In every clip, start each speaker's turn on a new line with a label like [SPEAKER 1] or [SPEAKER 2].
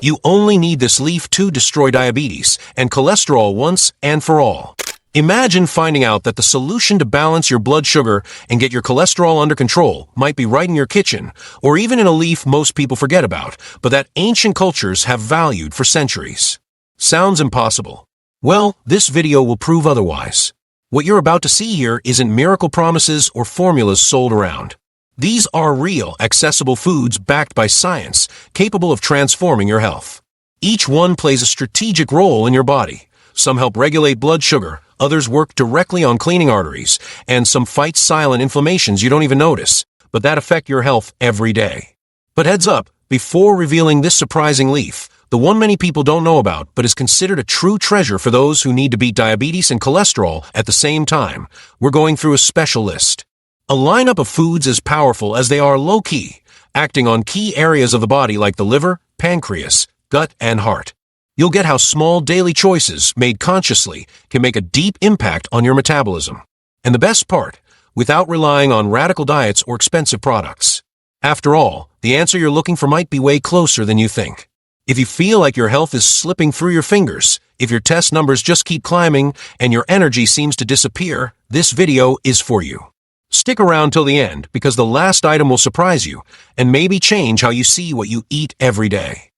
[SPEAKER 1] You only need this leaf to destroy diabetes and cholesterol once and for all. Imagine finding out that the solution to balance your blood sugar and get your cholesterol under control might be right in your kitchen, or even in a leaf most people forget about, but that ancient cultures have valued for centuries. Sounds impossible? Well, this video will prove otherwise. What you're about to see here isn't miracle promises or formulas sold around. These are real, accessible foods backed by science, capable of transforming your health. Each one plays a strategic role in your body. Some help regulate blood sugar, others work directly on cleaning arteries, and some fight silent inflammations you don't even notice, but that affect your health every day. But heads up, before revealing this surprising leaf, the one many people don't know about but is considered a true treasure for those who need to beat diabetes and cholesterol at the same time, we're going through a special list. A lineup of foods as powerful as they are low-key, acting on key areas of the body like the liver, pancreas, gut, and heart. You'll get how small daily choices, made consciously, can make a deep impact on your metabolism. And the best part, without relying on radical diets or expensive products. After all, the answer you're looking for might be way closer than you think. If you feel like your health is slipping through your fingers, if your test numbers just keep climbing, and your energy seems to disappear, this video is for you. Stick around till the end, because the last item will surprise you, and maybe change how you see what you eat every day.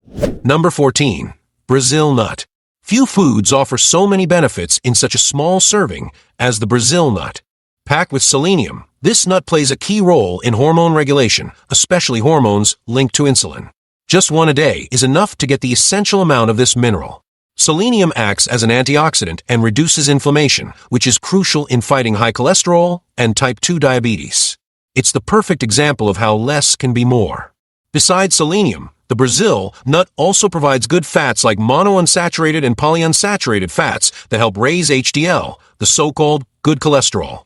[SPEAKER 1] Number 14. Brazil nut. Few foods offer so many benefits in such a small serving as the Brazil nut. Packed with selenium, this nut plays a key role in hormone regulation, especially hormones linked to insulin. Just one a day is enough to get the essential amount of this mineral. Selenium acts as an antioxidant and reduces inflammation, which is crucial in fighting high cholesterol and type 2 diabetes. It's the perfect example of how less can be more. Besides selenium, the Brazil nut also provides good fats like monounsaturated and polyunsaturated fats that help raise HDL, the so-called good cholesterol.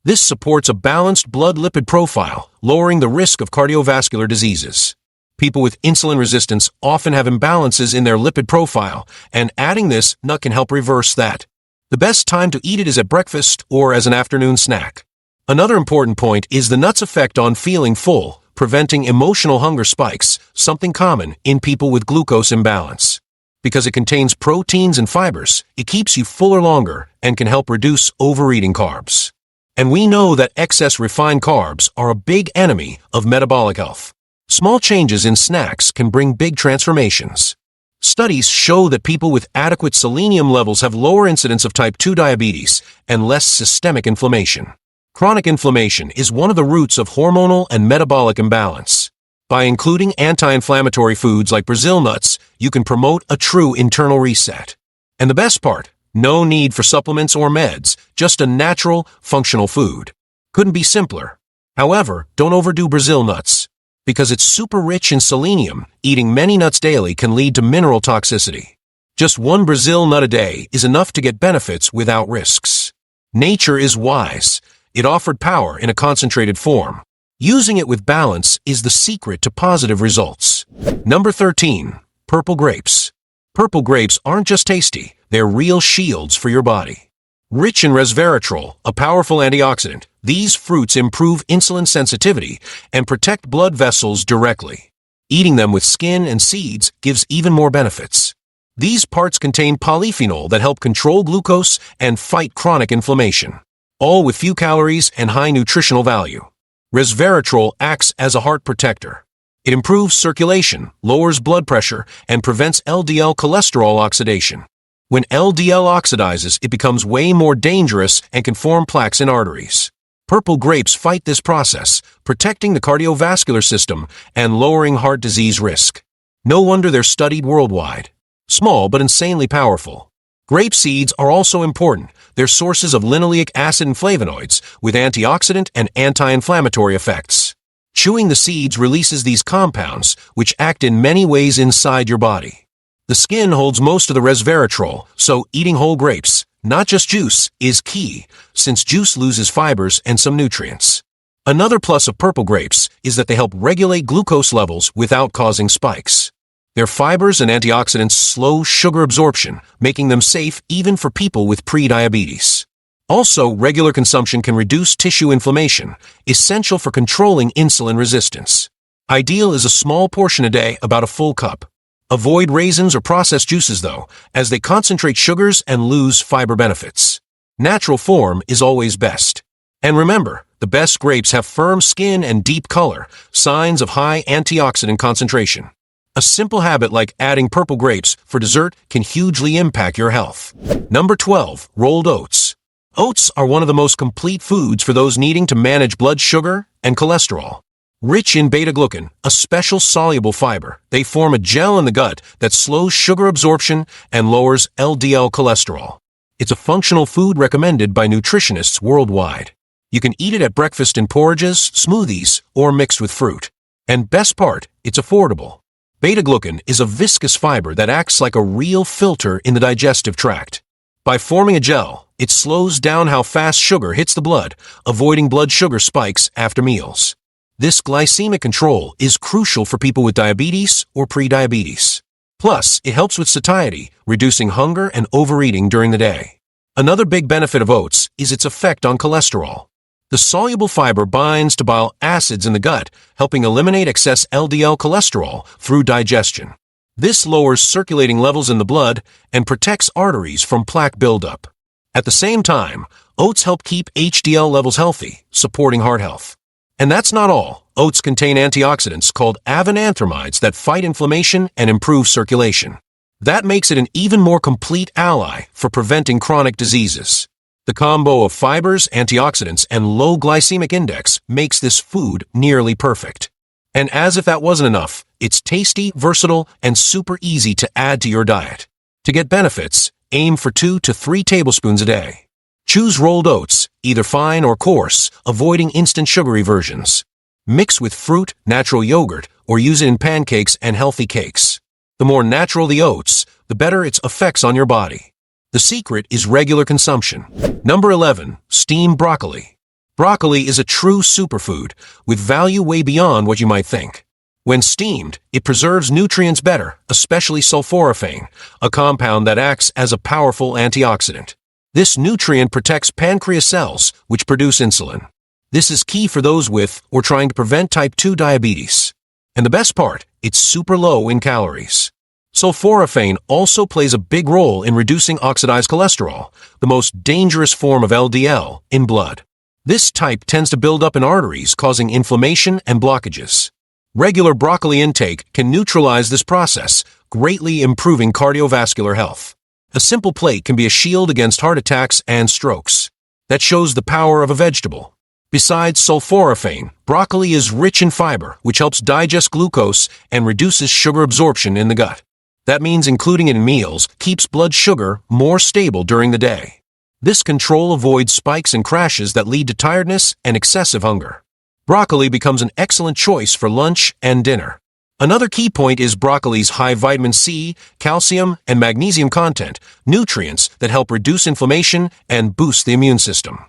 [SPEAKER 1] This supports a balanced blood lipid profile, lowering the risk of cardiovascular diseases. People with insulin resistance often have imbalances in their lipid profile, and adding this nut can help reverse that. The best time to eat it is at breakfast or as an afternoon snack. Another important point is the nut's effect on feeling full, preventing emotional hunger spikes, something common in people with glucose imbalance. Because it contains proteins and fibers, it keeps you fuller longer and can help reduce overeating carbs. And we know that excess refined carbs are a big enemy of metabolic health. Small changes in snacks can bring big transformations. Studies show that people with adequate selenium levels have lower incidence of type 2 diabetes and less systemic inflammation. Chronic inflammation is one of the roots of hormonal and metabolic imbalance. By including anti-inflammatory foods like Brazil nuts, you can promote a true internal reset. And the best part, no need for supplements or meds, just a natural, functional food. Couldn't be simpler. However, don't overdo Brazil nuts. Because it's super rich in selenium, eating many nuts daily can lead to mineral toxicity. Just one Brazil nut a day is enough to get benefits without risks. Nature is wise. It offered power in a concentrated form. Using it with balance is the secret to positive results. Number 13. Purple grapes. Purple grapes aren't just tasty, they're real shields for your body. Rich in resveratrol, a powerful antioxidant, these fruits improve insulin sensitivity and protect blood vessels directly. Eating them with skin and seeds gives even more benefits. These parts contain polyphenol that help control glucose and fight chronic inflammation, all with few calories and high nutritional value. Resveratrol acts as a heart protector. It improves circulation, lowers blood pressure, and prevents LDL cholesterol oxidation. When LDL oxidizes, it becomes way more dangerous and can form plaques in arteries. Purple grapes fight this process, protecting the cardiovascular system and lowering heart disease risk. No wonder they're studied worldwide. Small but insanely powerful. Grape seeds are also important. They're sources of linoleic acid and flavonoids with antioxidant and anti-inflammatory effects. Chewing the seeds releases these compounds, which act in many ways inside your body. The skin holds most of the resveratrol, so eating whole grapes, not just juice, is key, since juice loses fibers and some nutrients. Another plus of purple grapes is that they help regulate glucose levels without causing spikes. Their fibers and antioxidants slow sugar absorption, making them safe even for people with pre-diabetes. Also, regular consumption can reduce tissue inflammation, essential for controlling insulin resistance. Ideal is a small portion a day, about a full cup. Avoid raisins or processed juices though, as they concentrate sugars and lose fiber benefits. Natural form is always best. And remember, the best grapes have firm skin and deep color, signs of high antioxidant concentration. A simple habit like adding purple grapes for dessert can hugely impact your health. Number 12. Rolled oats. Oats are one of the most complete foods for those needing to manage blood sugar and cholesterol. Rich in beta-glucan, a special soluble fiber, they form a gel in the gut that slows sugar absorption and lowers LDL cholesterol. It's a functional food recommended by nutritionists worldwide. You can eat it at breakfast in porridges, smoothies, or mixed with fruit. And best part, it's affordable. Beta-glucan is a viscous fiber that acts like a real filter in the digestive tract. By forming a gel, it slows down how fast sugar hits the blood, avoiding blood sugar spikes after meals. This glycemic control is crucial for people with diabetes or prediabetes. Plus, it helps with satiety, reducing hunger and overeating during the day. Another big benefit of oats is its effect on cholesterol. The soluble fiber binds to bile acids in the gut, helping eliminate excess LDL cholesterol through digestion. This lowers circulating levels in the blood and protects arteries from plaque buildup. At the same time, oats help keep HDL levels healthy, supporting heart health. And that's not all. Oats contain antioxidants called 𝙤𝙤𝙤𝙤𝙤 that fight inflammation and improve circulation. That makes it an even more complete ally for preventing chronic diseases. The combo of fibers, antioxidants, and low glycemic index makes this food nearly perfect. And as if that wasn't enough, it's tasty, versatile, and super easy to add to your diet. To get benefits, aim for 2 to 3 tablespoons a day. Choose rolled oats, either fine or coarse, avoiding instant sugary versions. Mix with fruit, natural yogurt, or use it in pancakes and healthy cakes. The more natural the oats, the better its effects on your body. The secret is regular consumption. Number 11. Steamed broccoli. Broccoli is a true superfood, with value way beyond what you might think. When steamed, it preserves nutrients better, especially sulforaphane, a compound that acts as a powerful antioxidant. This nutrient protects pancreas cells, which produce insulin. This is key for those with or trying to prevent type 2 diabetes. And the best part, it's super low in calories. Sulforaphane also plays a big role in reducing oxidized cholesterol, the most dangerous form of LDL, in blood. This type tends to build up in arteries, causing inflammation and blockages. Regular broccoli intake can neutralize this process, greatly improving cardiovascular health. A simple plate can be a shield against heart attacks and strokes. That shows the power of a vegetable. Besides sulforaphane, broccoli is rich in fiber, which helps digest glucose and reduces sugar absorption in the gut. That means including it in meals keeps blood sugar more stable during the day. This control avoids spikes and crashes that lead to tiredness and excessive hunger. Broccoli becomes an excellent choice for lunch and dinner. Another key point is broccoli's high vitamin C, calcium, and magnesium content, nutrients that help reduce inflammation and boost the immune system.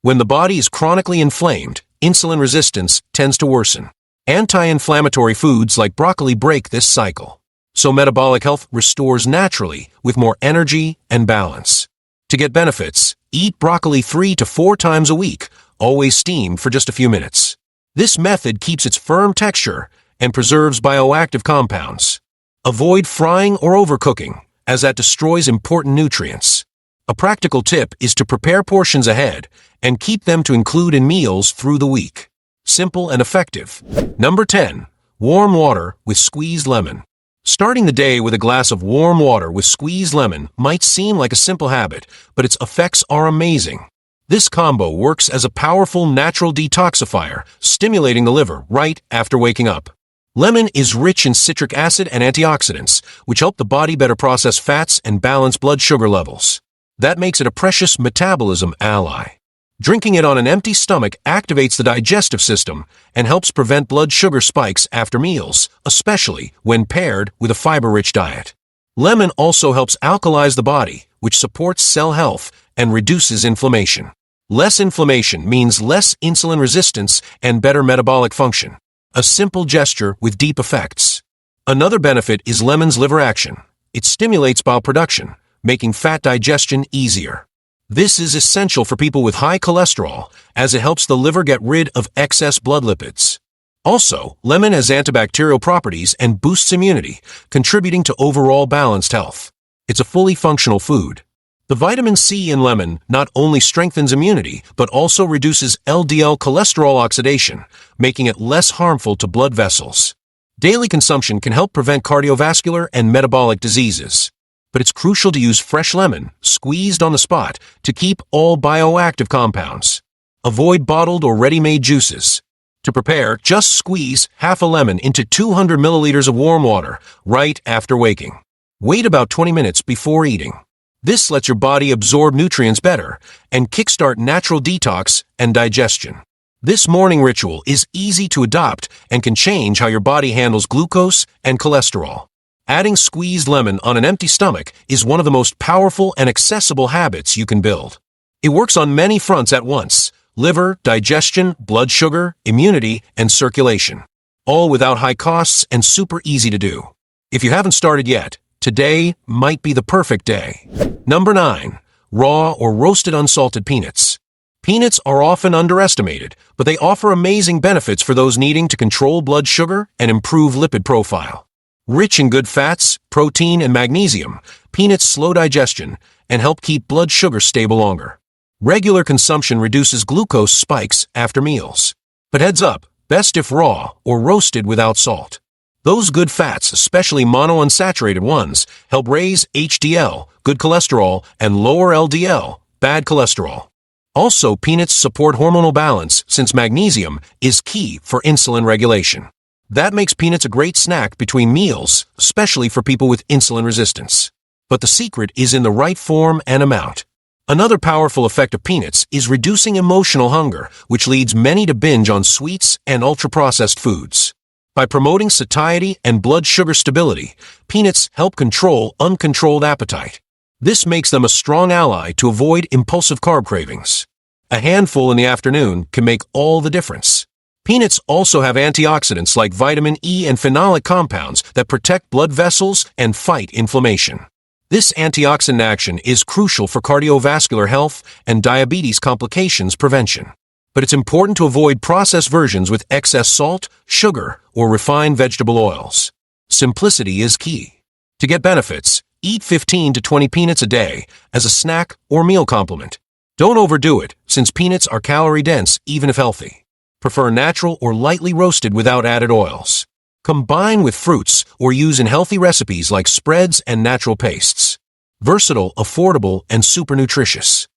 [SPEAKER 1] When the body is chronically inflamed, insulin resistance tends to worsen. Anti-inflammatory foods like broccoli break this cycle. So metabolic health restores naturally with more energy and balance. To get benefits, eat broccoli 3 to 4 times a week, always steamed for just a few minutes. This method keeps its firm texture and preserves bioactive compounds. Avoid frying or overcooking, as that destroys important nutrients. A practical tip is to prepare portions ahead and keep them to include in meals through the week. Simple and effective. Number 10. Warm water with squeezed lemon. Starting the day with a glass of warm water with squeezed lemon might seem like a simple habit, but its effects are amazing. This combo works as a powerful natural detoxifier, stimulating the liver right after waking up. Lemon is rich in citric acid and antioxidants, which help the body better process fats and balance blood sugar levels. That makes it a precious metabolism ally. Drinking it on an empty stomach activates the digestive system and helps prevent blood sugar spikes after meals, especially when paired with a fiber-rich diet. Lemon also helps alkalize the body, which supports cell health and reduces inflammation. Less inflammation means less insulin resistance and better metabolic function. A simple gesture with deep effects. Another benefit is lemon's liver action. It stimulates bile production, making fat digestion easier. This is essential for people with high cholesterol, as it helps the liver get rid of excess blood lipids. Also, lemon has antibacterial properties and boosts immunity, contributing to overall balanced health. It's a fully functional food. The vitamin C in lemon not only strengthens immunity, but also reduces LDL cholesterol oxidation, making it less harmful to blood vessels. Daily consumption can help prevent cardiovascular and metabolic diseases. But it's crucial to use fresh lemon, squeezed on the spot, to keep all bioactive compounds. Avoid bottled or ready-made juices. To prepare, just squeeze half a lemon into 200 milliliters of warm water right after waking. Wait about 20 minutes before eating. This lets your body absorb nutrients better and kickstart natural detox and digestion. This morning ritual is easy to adopt and can change how your body handles glucose and cholesterol. Adding squeezed lemon on an empty stomach is one of the most powerful and accessible habits you can build. It works on many fronts at once: liver, digestion, blood sugar, immunity, and circulation. All without high costs and super easy to do. If you haven't started yet, today might be the perfect day. Number 9. Raw or roasted unsalted peanuts. Peanuts are often underestimated, but they offer amazing benefits for those needing to control blood sugar and improve lipid profile. Rich in good fats, protein, and magnesium, peanuts slow digestion and help keep blood sugar stable longer. Regular consumption reduces glucose spikes after meals. But heads up, best if raw or roasted without salt. Those good fats, especially monounsaturated ones, help raise HDL, good cholesterol, and lower LDL, bad cholesterol. Also, peanuts support hormonal balance since magnesium is key for insulin regulation. That makes peanuts a great snack between meals, especially for people with insulin resistance. But the secret is in the right form and amount. Another powerful effect of peanuts is reducing emotional hunger, which leads many to binge on sweets and ultra-processed foods. By promoting satiety and blood sugar stability, peanuts help control uncontrolled appetite. This makes them a strong ally to avoid impulsive carb cravings. A handful in the afternoon can make all the difference. Peanuts also have antioxidants like vitamin E and phenolic compounds that protect blood vessels and fight inflammation. This antioxidant action is crucial for cardiovascular health and diabetes complications prevention. But it's important to avoid processed versions with excess salt, sugar, or refined vegetable oils. Simplicity is key. To get benefits, eat 15 to 20 peanuts a day as a snack or meal complement. Don't overdo it, since peanuts are calorie-dense even if healthy. Prefer natural or lightly roasted without added oils. Combine with fruits or use in healthy recipes like spreads and natural pastes. Versatile, affordable, and super nutritious.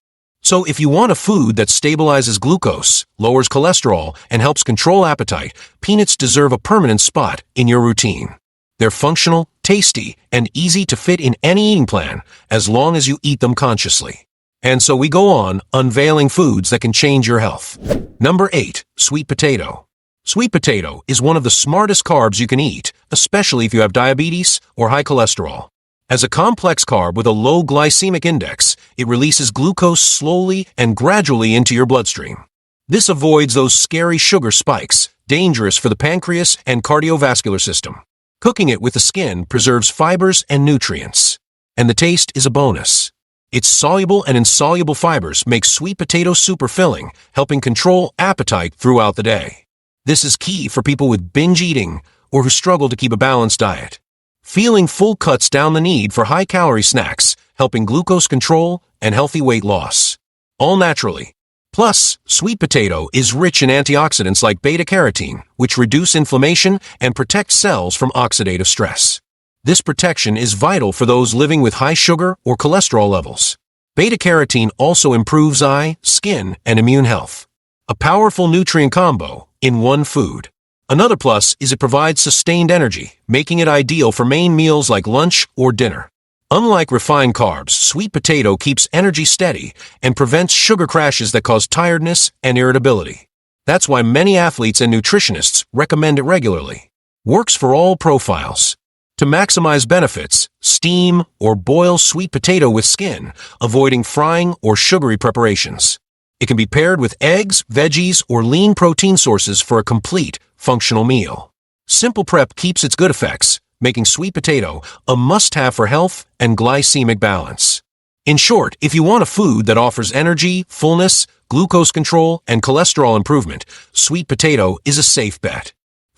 [SPEAKER 1] So if you want a food that stabilizes glucose, lowers cholesterol, and helps control appetite, peanuts deserve a permanent spot in your routine. They're functional, tasty, and easy to fit in any eating plan, as long as you eat them consciously. And so we go on, unveiling foods that can change your health. Number 8. Sweet potato. Sweet potato is one of the smartest carbs you can eat, especially if you have diabetes or high cholesterol. As a complex carb with a low glycemic index, it releases glucose slowly and gradually into your bloodstream. This avoids those scary sugar spikes, dangerous for the pancreas and cardiovascular system. Cooking it with the skin preserves fibers and nutrients. And the taste is a bonus. Its soluble and insoluble fibers make sweet potato super filling, helping control appetite throughout the day. This is key for people with binge eating or who struggle to keep a balanced diet. Feeling full cuts down the need for high-calorie snacks, helping glucose control and healthy weight loss. All naturally. Plus, sweet potato is rich in antioxidants like beta-carotene, which reduce inflammation and protect cells from oxidative stress. This protection is vital for those living with high sugar or cholesterol levels. Beta-carotene also improves eye, skin, and immune health. A powerful nutrient combo in one food. Another plus is it provides sustained energy, making it ideal for main meals like lunch or dinner. Unlike refined carbs, sweet potato keeps energy steady and prevents sugar crashes that cause tiredness and irritability. That's why many athletes and nutritionists recommend it regularly. Works for all profiles. To maximize benefits, steam or boil sweet potato with skin, avoiding frying or sugary preparations. It can be paired with eggs, veggies, or lean protein sources for a complete, functional meal. Simple prep keeps its good effects, making sweet potato a must-have for health and glycemic balance. In short, if you want a food that offers energy, fullness, glucose control, and cholesterol improvement, sweet potato is a safe bet.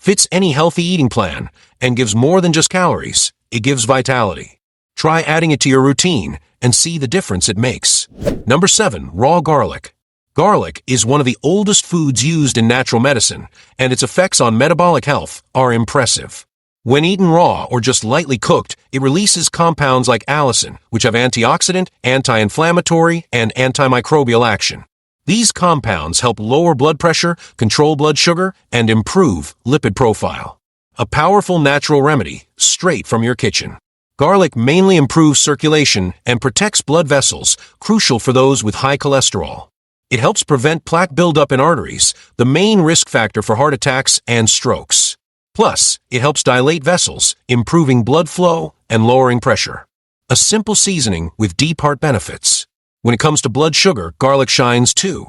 [SPEAKER 1] fits any healthy eating plan, and gives more than just calories. It gives vitality. Try adding it to your routine and see the difference it makes. Number 7. Raw garlic. Garlic is one of the oldest foods used in natural medicine, and its effects on metabolic health are impressive. When eaten raw or just lightly cooked, it releases compounds like allicin, which have antioxidant, anti-inflammatory, and antimicrobial action. These compounds help lower blood pressure, control blood sugar, and improve lipid profile. A powerful natural remedy, straight from your kitchen. Garlic mainly improves circulation and protects blood vessels, crucial for those with high cholesterol. It helps prevent plaque buildup in arteries, the main risk factor for heart attacks and strokes. Plus, it helps dilate vessels, improving blood flow and lowering pressure. A simple seasoning with deep heart benefits. When it comes to blood sugar, garlic shines too.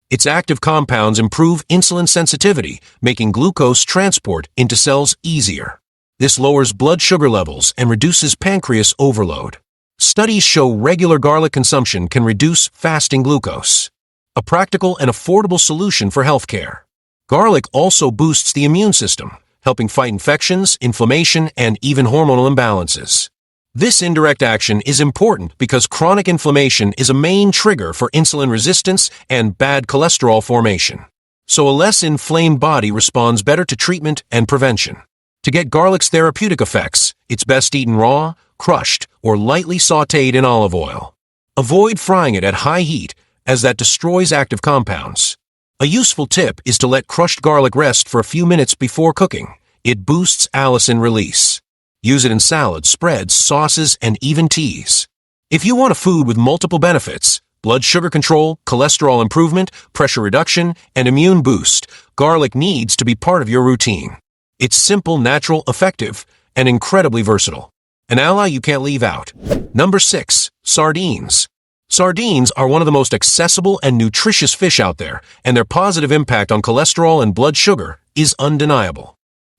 [SPEAKER 1] Its active compounds improve insulin sensitivity, making glucose transport into cells easier. This lowers blood sugar levels and reduces pancreas overload. Studies show regular garlic consumption can reduce fasting glucose. A practical and affordable solution for healthcare. Garlic also boosts the immune system, helping fight infections, inflammation, and even hormonal imbalances. This indirect action is important because chronic inflammation is a main trigger for insulin resistance and bad cholesterol formation. So a less inflamed body responds better to treatment and prevention. To get garlic's therapeutic effects, it's best eaten raw, crushed, or lightly sautéed in olive oil. Avoid frying it at high heat, as that destroys active compounds. A useful tip is to let crushed garlic rest for a few minutes before cooking. It boosts allicin release. Use it in salads, spreads, sauces, and even teas. If you want a food with multiple benefits, blood sugar control, cholesterol improvement, pressure reduction, and immune boost, garlic needs to be part of your routine. It's simple, natural, effective, and incredibly versatile. An ally you can't leave out. Number 6. Sardines. Sardines are one of the most accessible and nutritious fish out there, and their positive impact on cholesterol and blood sugar is undeniable.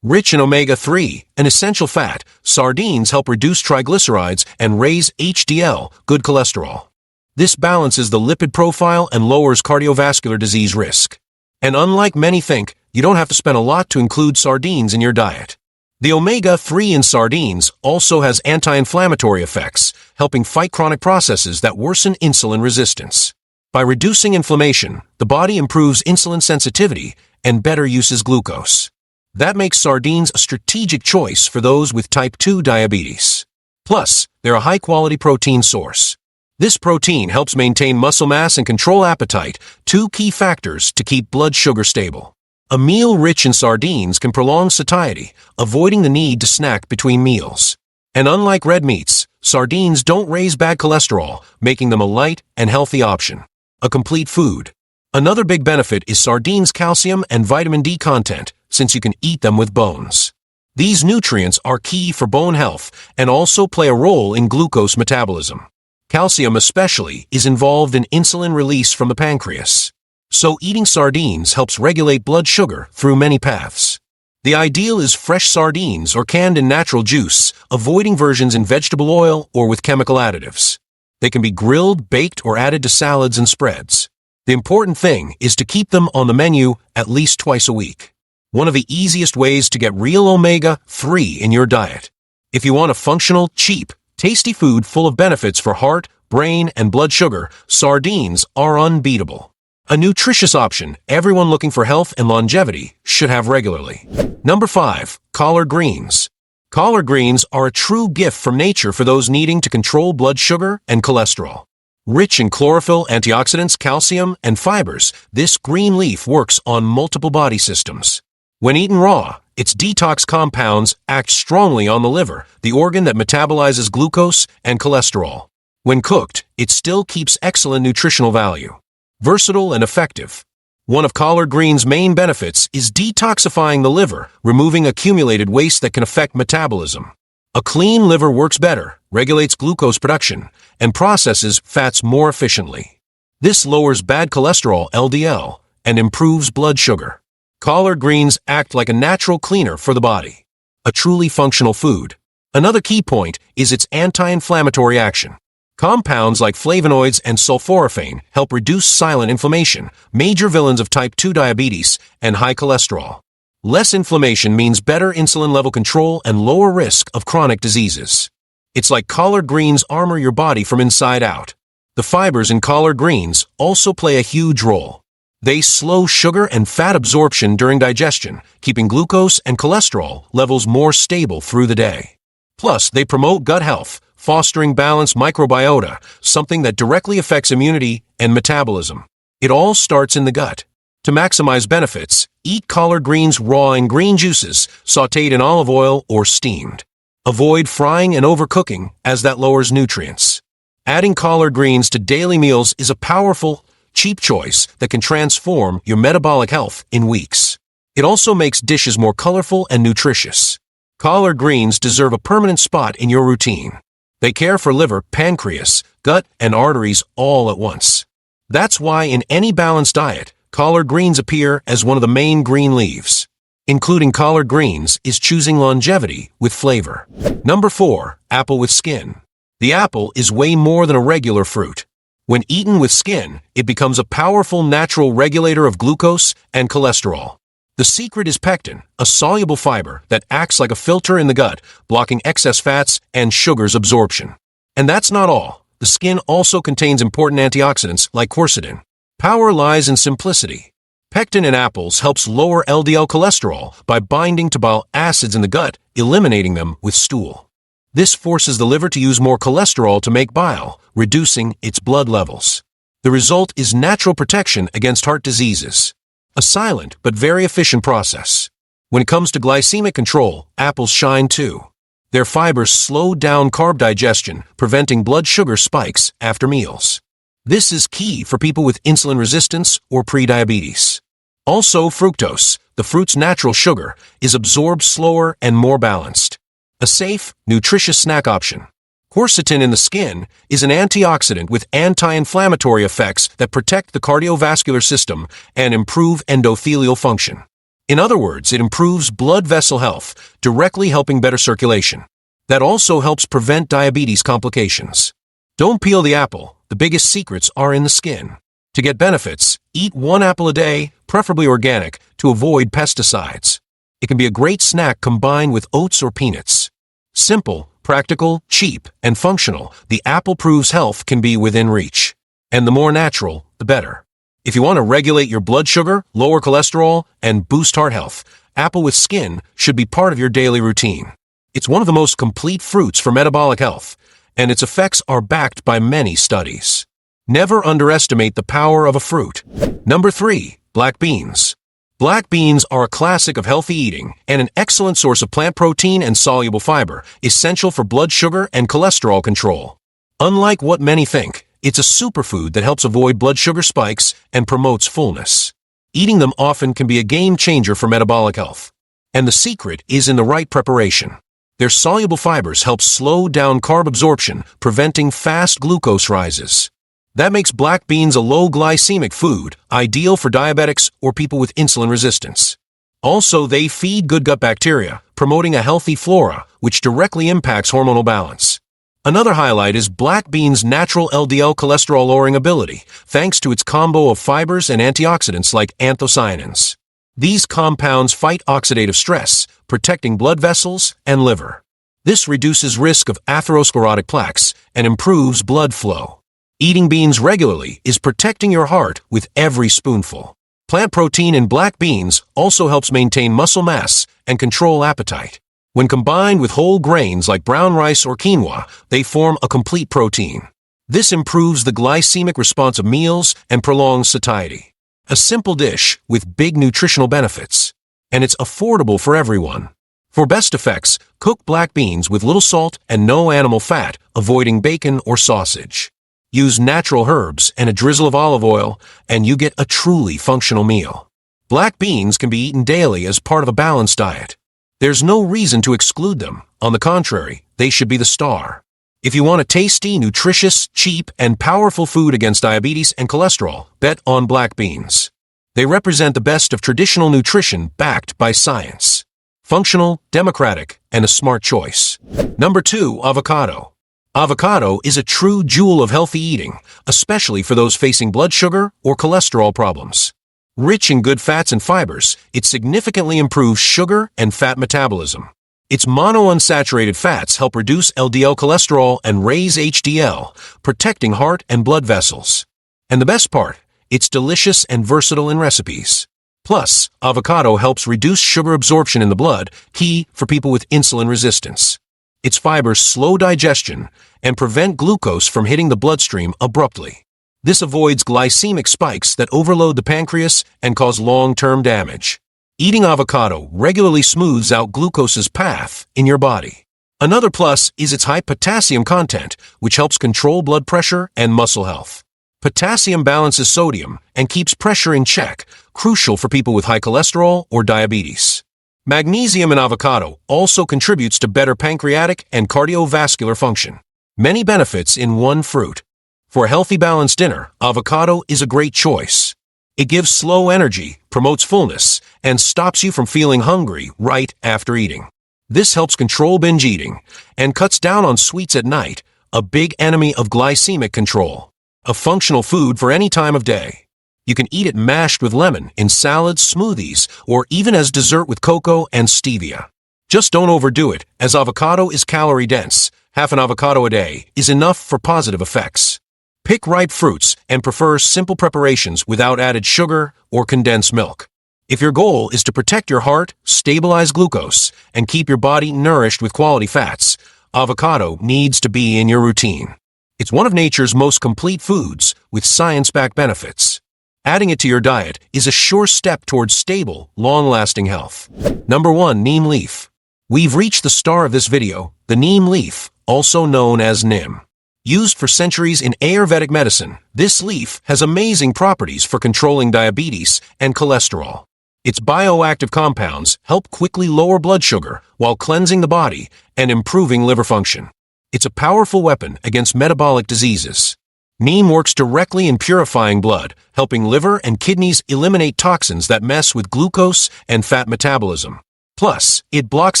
[SPEAKER 1] Rich in omega-3, an essential fat, sardines help reduce triglycerides and raise HDL, good cholesterol. This balances the lipid profile and lowers cardiovascular disease risk. And unlike many think, you don't have to spend a lot to include sardines in your diet. The omega-3 in sardines also has anti-inflammatory effects, helping fight chronic processes that worsen insulin resistance. By reducing inflammation, the body improves insulin sensitivity and better uses glucose. That makes sardines a strategic choice for those with type 2 diabetes. Plus, they're a high-quality protein source. This protein helps maintain muscle mass and control appetite, two key factors to keep blood sugar stable. A meal rich in sardines can prolong satiety, avoiding the need to snack between meals. And unlike red meats, sardines don't raise bad cholesterol, making them a light and healthy option. A complete food. Another big benefit is sardines' calcium and vitamin D content, since you can eat them with bones. These nutrients are key for bone health and also play a role in glucose metabolism. Calcium especially is involved in insulin release from the pancreas. So eating sardines helps regulate blood sugar through many paths. The ideal is fresh sardines or canned in natural juice, avoiding versions in vegetable oil or with chemical additives. They can be grilled, baked, or added to salads and spreads. The important thing is to keep them on the menu at least twice a week. One of the easiest ways to get real omega-3 in your diet. If you want a functional, cheap, tasty food full of benefits for heart, brain, and blood sugar, sardines are unbeatable. A nutritious option everyone looking for health and longevity should have regularly. Number 5. Collard greens. Collard greens are a true gift from nature for those needing to control blood sugar and cholesterol. Rich in chlorophyll, antioxidants, calcium, and fibers, this green leaf works on multiple body systems. When eaten raw, its detox compounds act strongly on the liver, the organ that metabolizes glucose and cholesterol. When cooked, it still keeps excellent nutritional value. Versatile and effective. One of collard greens' main benefits is detoxifying the liver, removing accumulated waste that can affect metabolism. A clean liver works better, regulates glucose production, and processes fats more efficiently. This lowers bad cholesterol (LDL) and improves blood sugar. Collard greens act like a natural cleaner for the body. A truly functional food. Another key point is its anti-inflammatory action. Compounds like flavonoids and sulforaphane help reduce silent inflammation, major villains of type 2 diabetes and high cholesterol. Less inflammation means better insulin level control and lower risk of chronic diseases. It's like collard greens armor your body from inside out. The fibers in collard greens also play a huge role. They slow sugar and fat absorption during digestion, keeping glucose and cholesterol levels more stable through the day. Plus, they promote gut health, fostering balanced microbiota, something that directly affects immunity and metabolism. It all starts in the gut. To maximize benefits, eat collard greens raw in green juices, sautéed in olive oil or steamed. Avoid frying and overcooking, as that lowers nutrients. Adding collard greens to daily meals is a powerful, cheap choice that can transform your metabolic health in weeks. It also makes dishes more colorful and nutritious. Collard greens deserve a permanent spot in your routine. They care for liver, pancreas, gut, and arteries all at once. That's why in any balanced diet, collard greens appear as one of the main green leaves. Including collard greens is choosing longevity with flavor. Number 4. Apple with skin. The apple is way more than a regular fruit. When eaten with skin, it becomes a powerful natural regulator of glucose and cholesterol. The secret is pectin, a soluble fiber that acts like a filter in the gut, blocking excess fats and sugars absorption. And that's not all. The skin also contains important antioxidants like quercetin. Power lies in simplicity. Pectin in apples helps lower LDL cholesterol by binding to bile acids in the gut, eliminating them with stool. This forces the liver to use more cholesterol to make bile, reducing its blood levels. The result is natural protection against heart diseases. A silent but very efficient process. When it comes to glycemic control, apples shine too. Their fibers slow down carb digestion, preventing blood sugar spikes after meals. This is key for people with insulin resistance or prediabetes. Also, fructose, the fruit's natural sugar, is absorbed slower and more balanced. A safe, nutritious snack option. Quercetin in the skin is an antioxidant with anti-inflammatory effects that protect the cardiovascular system and improve endothelial function. In other words, it improves blood vessel health, directly helping better circulation. That also helps prevent diabetes complications. Don't peel the apple. The biggest secrets are in the skin. To get benefits, eat 1 apple a day, preferably organic, to avoid pesticides. It can be a great snack combined with oats or peanuts. Simple, practical, cheap, and functional, the apple proves health can be within reach. And the more natural, the better. If you want to regulate your blood sugar, lower cholesterol, and boost heart health, apple with skin should be part of your daily routine. It's one of the most complete fruits for metabolic health, and its effects are backed by many studies. Never underestimate the power of a fruit. Number 3. Black beans. Black beans are a classic of healthy eating and an excellent source of plant protein and soluble fiber, essential for blood sugar and cholesterol control. Unlike what many think, it's a superfood that helps avoid blood sugar spikes and promotes fullness. Eating them often can be a game changer for metabolic health. And the secret is in the right preparation. Their soluble fibers help slow down carb absorption, preventing fast glucose rises. That makes black beans a low glycemic food, ideal for diabetics or people with insulin resistance. Also, they feed good gut bacteria, promoting a healthy flora, which directly impacts hormonal balance. Another highlight is black beans' natural LDL cholesterol-lowering ability, thanks to its combo of fibers and antioxidants like anthocyanins. These compounds fight oxidative stress, protecting blood vessels and liver. This reduces risk of atherosclerotic plaques and improves blood flow. Eating beans regularly is protecting your heart with every spoonful. Plant protein in black beans also helps maintain muscle mass and control appetite. When combined with whole grains like brown rice or quinoa, they form a complete protein. This improves the glycemic response of meals and prolongs satiety. A simple dish with big nutritional benefits. And it's affordable for everyone. For best effects, cook black beans with little salt and no animal fat, avoiding bacon or sausage. Use natural herbs and a drizzle of olive oil, and you get a truly functional meal. Black beans can be eaten daily as part of a balanced diet. There's no reason to exclude them. On the contrary, they should be the star. If you want a tasty, nutritious, cheap, and powerful food against diabetes and cholesterol, bet on black beans. They represent the best of traditional nutrition backed by science. Functional, democratic, and a smart choice. Number 2. Avocado. Avocado is a true jewel of healthy eating, especially for those facing blood sugar or cholesterol problems. Rich in good fats and fibers, it significantly improves sugar and fat metabolism. Its monounsaturated fats help reduce LDL cholesterol and raise HDL, protecting heart and blood vessels. And the best part, it's delicious and versatile in recipes. Plus, avocado helps reduce sugar absorption in the blood, key for people with insulin resistance. Its fibers slow digestion and prevent glucose from hitting the bloodstream abruptly. This avoids glycemic spikes that overload the pancreas and cause long-term damage. Eating avocado regularly smooths out glucose's path in your body. Another plus is its high potassium content, which helps control blood pressure and muscle health. Potassium balances sodium and keeps pressure in check, crucial for people with high cholesterol or diabetes. Magnesium in avocado also contributes to better pancreatic and cardiovascular function. Many benefits in one fruit. For a healthy balanced dinner, avocado is a great choice. It gives slow energy, promotes fullness, and stops you from feeling hungry right after eating. This helps control binge eating and cuts down on sweets at night, a big enemy of glycemic control. A functional food for any time of day. You can eat it mashed with lemon, in salads, smoothies, or even as dessert with cocoa and stevia. Just don't overdo it, as avocado is calorie dense. Half an avocado a day is enough for positive effects. Pick ripe fruits and prefer simple preparations without added sugar or condensed milk. If your goal is to protect your heart, stabilize glucose, and keep your body nourished with quality fats, avocado needs to be in your routine. It's one of nature's most complete foods with science-backed benefits. Adding it to your diet is a sure step towards stable, long-lasting health. Number 1. Neem leaf. We've reached the star of this video, the neem leaf, also known as neem. Used for centuries in Ayurvedic medicine, this leaf has amazing properties for controlling diabetes and cholesterol. Its bioactive compounds help quickly lower blood sugar while cleansing the body and improving liver function. It's a powerful weapon against metabolic diseases. Neem works directly in purifying blood, helping liver and kidneys eliminate toxins that mess with glucose and fat metabolism. Plus, it blocks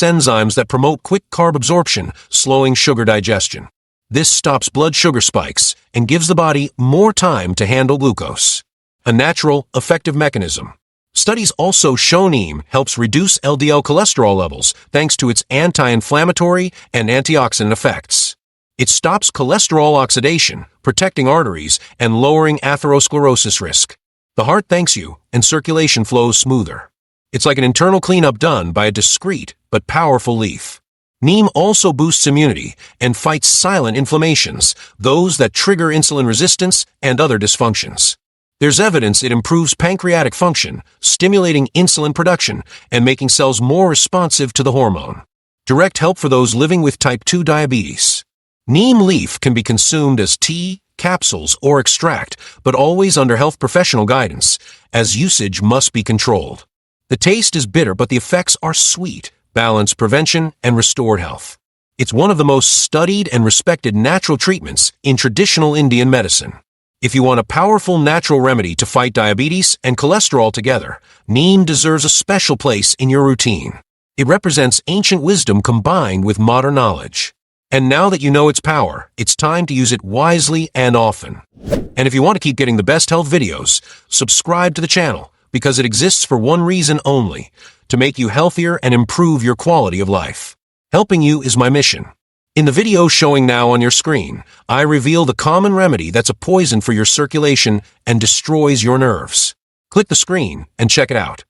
[SPEAKER 1] enzymes that promote quick carb absorption, slowing sugar digestion. This stops blood sugar spikes and gives the body more time to handle glucose. A natural, effective mechanism. Studies also show neem helps reduce LDL cholesterol levels thanks to its anti-inflammatory and antioxidant effects. It stops cholesterol oxidation, protecting arteries and lowering atherosclerosis risk. The heart thanks you, and circulation flows smoother. It's like an internal cleanup done by a discreet but powerful leaf. Neem also boosts immunity and fights silent inflammations, those that trigger insulin resistance and other dysfunctions. There's evidence it improves pancreatic function, stimulating insulin production and making cells more responsive to the hormone. Direct help for those living with type 2 diabetes. Neem leaf can be consumed as tea, capsules, or extract, but always under health professional guidance, as usage must be controlled. The taste is bitter, but the effects are sweet, balance prevention, and restored health. It's one of the most studied and respected natural treatments in traditional Indian medicine. If you want a powerful natural remedy to fight diabetes and cholesterol together, neem deserves a special place in your routine. It represents ancient wisdom combined with modern knowledge. And now that you know its power, it's time to use it wisely and often. And if you want to keep getting the best health videos, subscribe to the channel, because it exists for one reason only, to make you healthier and improve your quality of life. Helping you is my mission. In the video showing now on your screen, I reveal the common remedy that's a poison for your circulation and destroys your nerves. Click the screen and check it out.